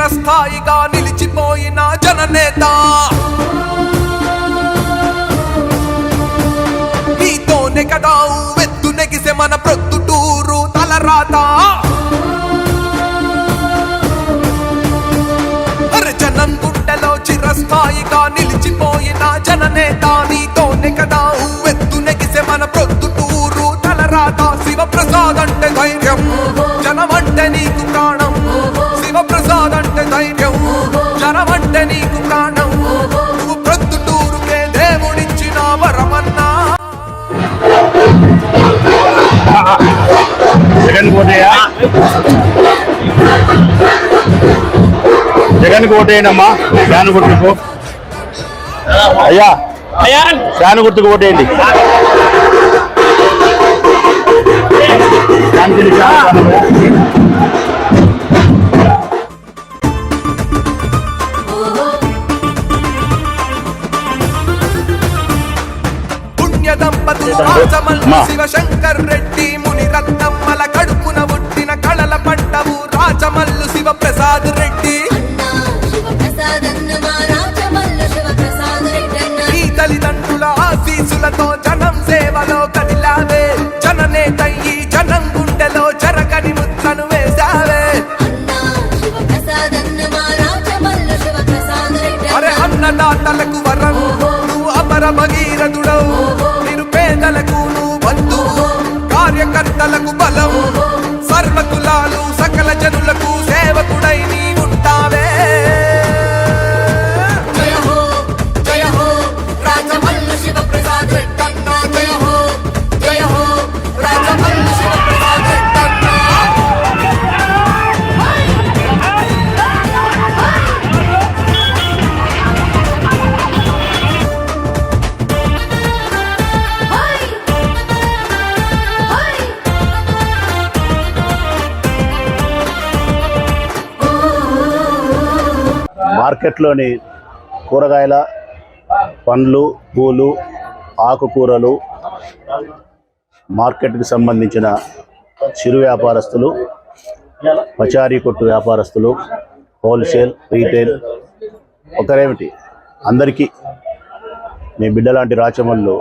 చిరస్థాయిగా నిలిచిపోయిన జననేత నీతోనే కదా వెత్తు నెగిసే మన ప్రొద్దుటూరు తలరాత జనం గుండెలో చిరస్థాయిగా నిలిచిపోయిన జననేత నీతోనే కదా వెత్తు నెగిసే మన ప్రొద్దుటూరు తలరాత శివప్రసాద్ అంటే ధైర్యం జనమంటే నీకు ప్రాణం శివప్రసాద్ అంటే ధైర్యం జనమంటే నీకు ప్రాణం నువ్వు ప్రొద్దుటూరుకే దేవుడిచ్చిన వరమన్నా జగన్ కోటేయండమ్మా ఫ్యాన్ గుర్తుకు అయ్యా ఫ్యాన్ గుర్తుకు ఓటేయండి పుణ్య దంపతులు రాజమల్లు శివశంకర్ రెడ్డి ముని రత్నమ్మల కడుపున పుట్టిన కళల పడ్డవు రాజమల్లు శివప్రసాద్ రెడ్డి ఈ తల్లిదండ్రుల ఆశీసులతో జనం సేవలో కదిలావే జననేతయ్యి జనం గుండెలో జరగని ముద్రను వేశావే అరే అన్నదాతలకు వరం నువ్వు అమర భగీరథుడవు నిరుపేదలకు నువ్వు బంధువు కార్యకర్తలకు బలం సర్వకులాలు సకల జనులకు సేవకుడై నీ ఉంటావే మార్కెట్లోని కూరగాయల పండ్లు పూలు ఆకుకూరలు మార్కెట్కి సంబంధించిన చిరు వ్యాపారస్తులు పచారీ కొట్టు వ్యాపారస్తులు హోల్సేల్ రీటైల్ ఒకరేమిటి అందరికీ మీ బిడ్డలాంటి రాచమల్లు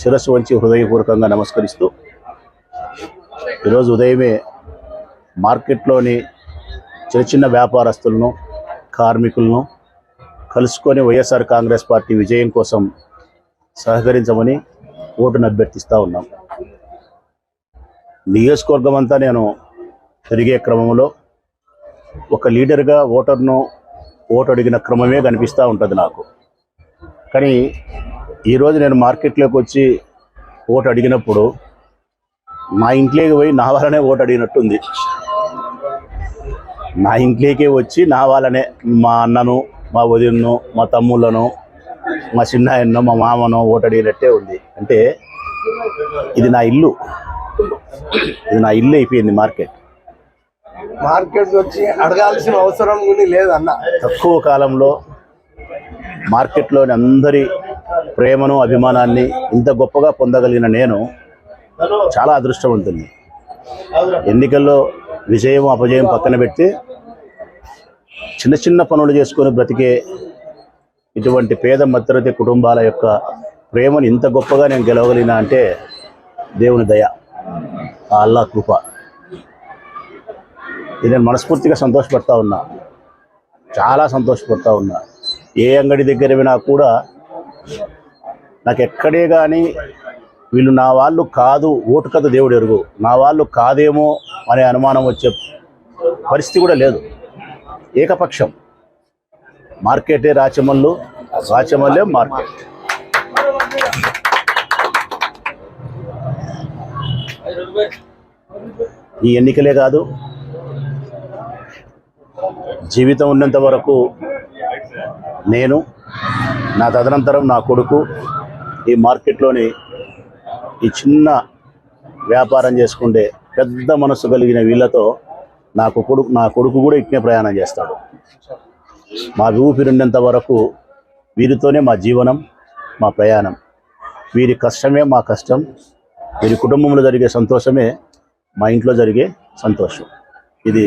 శిరస్సు వంచి హృదయపూర్వకంగా నమస్కరిస్తూ ఈరోజు ఉదయమే మార్కెట్లోని చిన్న చిన్న వ్యాపారస్తులను కార్మికులను కలుసుకొని వైఎస్ఆర్ కాంగ్రెస్ పార్టీ విజయం కోసం సహకరించమని ఓటును అభ్యర్థిస్తూ ఉన్నాం. నియోజకవర్గం అంతా నేను తిరిగే క్రమంలో ఒక లీడర్గా ఓటు అడిగిన క్రమమే కనిపిస్తూ ఉంటుంది నాకు. కానీ ఈరోజు నేను మార్కెట్లోకి వచ్చి ఓటు అడిగినప్పుడు నా ఇంట్లోకి పోయి నా వాళ్ళనే ఓటు అడిగినట్టుంది. నా ఇంట్లోకే వచ్చి నా వాళ్ళనే మా అన్నను మా వదినను మా తమ్ముళ్ళను మా చిన్నాయన్నో మా మామనో ఓటు అడిగినట్టే ఉంది. అంటే ఇది నా ఇల్లు అయిపోయింది. మార్కెట్ వచ్చి అడగాల్సిన అవసరం లేదన్న. తక్కువ కాలంలో మార్కెట్లోని అందరి ప్రేమను అభిమానాన్ని ఇంత గొప్పగా పొందగలిగిన నేను చాలా అదృష్టవంతుని. ఎన్నికల్లో విజయం అపజయం పక్కన పెట్టి చిన్న చిన్న పనులు చేసుకొని బ్రతికే ఇటువంటి పేద మధ్యతరగతి కుటుంబాల యొక్క ప్రేమను ఇంత గొప్పగా నేను గెలవగలిగినా అంటే దేవుని దయ, ఆ అల్లా కృప. ఇది నేను మనస్ఫూర్తిగా సంతోషపడతా ఉన్నా, చాలా సంతోషపడతా ఉన్నా. ఏ అంగడి దగ్గర వినా కూడా నాకు ఎక్కడే కానీ వీళ్ళు నా వాళ్ళు కాదు, ఓటు కథ దేవుడు ఎరుగు, నా వాళ్ళు కాదేమో అనే అనుమానం వచ్చే పరిస్థితి కూడా లేదు. ఏకపక్షం మార్కెటే రాచమల్లు, రాచమల్లే మార్కెట్. ఈ ఎన్నికలే కాదు, జీవితం ఉన్నంత వరకు నేను, నా తదనంతరం నా కొడుకు ఈ మార్కెట్లోని ఈ చిన్న వ్యాపారం చేసుకుంటే పెద్ద మనసు కలిగిన వీళ్ళతో నా కొడుకు కూడా ఇట్నే ప్రయాణం చేస్తాడు. మా ఊపిరినంత వరకు వీరితోనే మా జీవనం, మా ప్రయాణం. వీరి కష్టమే మా కష్టం, వీరి కుటుంబంలో జరిగే సంతోషమే మా ఇంట్లో జరిగే సంతోషం. ఇది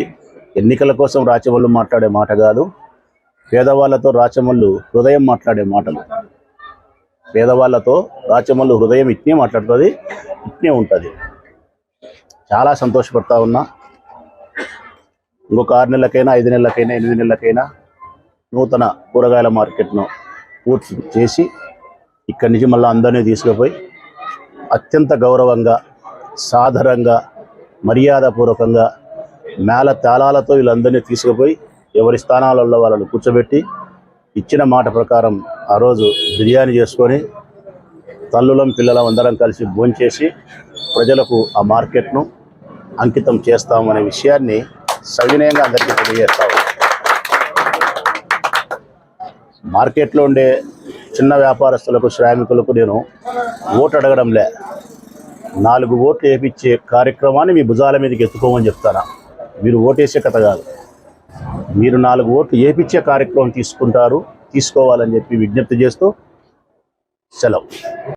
ఎన్నికల కోసం రాచమల్లు మాట్లాడే మాట కాదు, పేదవాళ్ళతో రాచమల్లు హృదయం మాట్లాడే మాటలు. పేదవాళ్ళతో రాచమల్లు హృదయం ఇట్నే మాట్లాడుతుంది, ఇట్నే ఉంటుంది. చాలా సంతోషపడతా ఉన్నా. ఇంకొక 6 నెలలకైనా 5 నెలలకైనా 8 నెలలకైనా నూతన కూరగాయల మార్కెట్ను పూర్తి చేసి ఇక్కడి నుంచి మళ్ళీ అందరినీ తీసుకుపోయి అత్యంత గౌరవంగా, సాదరంగా, మర్యాదపూర్వకంగా మేళ తాళాలతో వీళ్ళందరినీ తీసుకుపోయి ఎవరి స్థానాలలో వాళ్ళని కూర్చోబెట్టి ఇచ్చిన మాట ప్రకారం ఆ రోజు బిర్యానీ చేసుకొని తల్లులం పిల్లలం అందరం కలిసి భోంచేసి ప్రజలకు ఆ మార్కెట్ను అంకితం చేస్తామనే విషయాన్ని సవినయంగా అందరికీ తెలియజేస్తాము. మార్కెట్లో ఉండే చిన్న వ్యాపారస్తులకు, శ్రామికులకు నేను ఓటు అడగడంలే, 4 ఓట్లు వేయించే కార్యక్రమాన్ని మీ భుజాల మీదకి ఎత్తుకోమని చెప్తారా. మీరు ఓటేసే కథ కాదు, మీరు 4 ఓట్లు వేయించే కార్యక్రమం తీసుకోవాలని చెప్పి విజ్ఞప్తి చేస్తూ సెలవు.